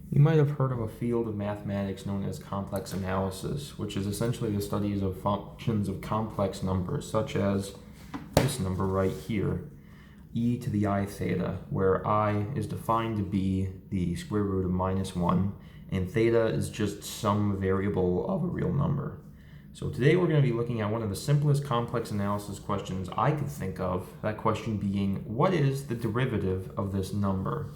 You might have heard of a field of mathematics known as complex analysis, which is essentially the studies of functions of complex numbers, such as this number right here, e to the I theta, where I is defined to be the square root of -1, and theta is just some variable of a real number. So today we're going to be looking at one of the simplest complex analysis questions I could think of, that question being, what is the derivative of this number?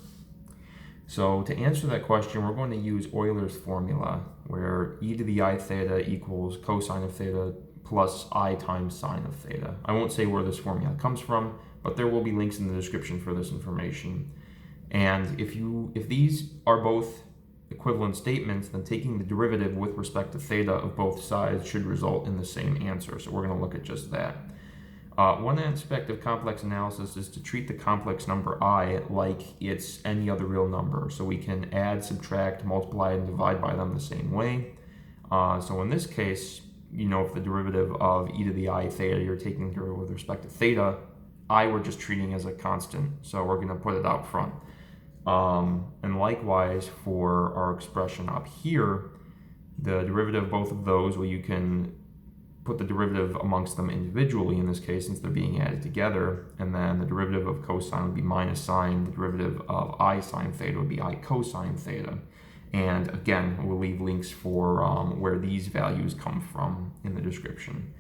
So to answer that question, we're going to use Euler's formula, where e to the I theta equals cosine of theta plus I times sine of theta. I won't say where this formula comes from, but there will be links in the description for this information. And if these are both equivalent statements, then taking the derivative with respect to theta of both sides should result in the same answer. So we're going to look at just that. One aspect of complex analysis is to treat the complex number I like it's any other real number. So we can add, subtract, multiply, and divide by them the same way. So in this case, if the derivative of e to the I theta, you're taking the derivative with respect to theta, I we're just treating as a constant. So we're going to put it out front. And likewise for our expression up here, the derivative of both of those, well, you can put the derivative amongst them individually in this case since they're being added together, and then the derivative of cosine would be minus sine, the derivative of I sine theta would be I cosine theta. And again, we'll leave links for where these values come from in the description.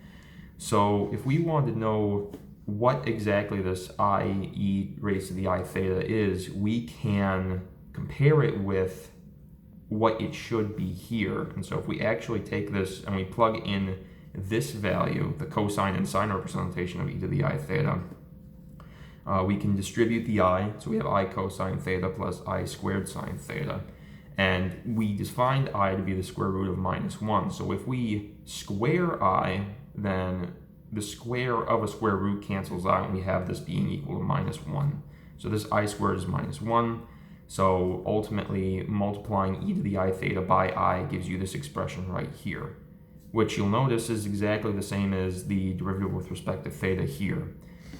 So if we wanted to know what exactly this I e raised to the I theta is, we can compare it with what it should be here. And so if we actually take this and we plug in this value, the cosine and sine representation of e to the I theta, we can distribute the I, so we have I cosine theta plus I squared sine theta. And we defined I to be the square root of -1. So if we square I, then the square of a square root cancels out, and we have this being equal to -1. So this I squared is -1. So ultimately, multiplying e to the I theta by I gives you this expression right here, which you'll notice is exactly the same as the derivative with respect to theta here.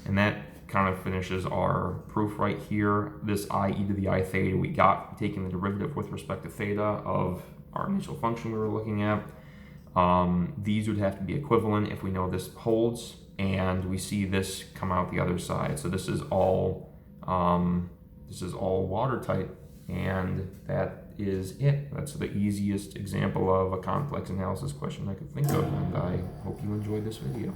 And that kind of finishes our proof right here. This I e to the I theta we got taking the derivative with respect to theta of our initial function we were looking at. These would have to be equivalent if we know this holds, and we see this come out the other side. So this is all watertight, and that is it. That's the easiest example of a complex analysis question I could think of, and I hope you enjoyed this video.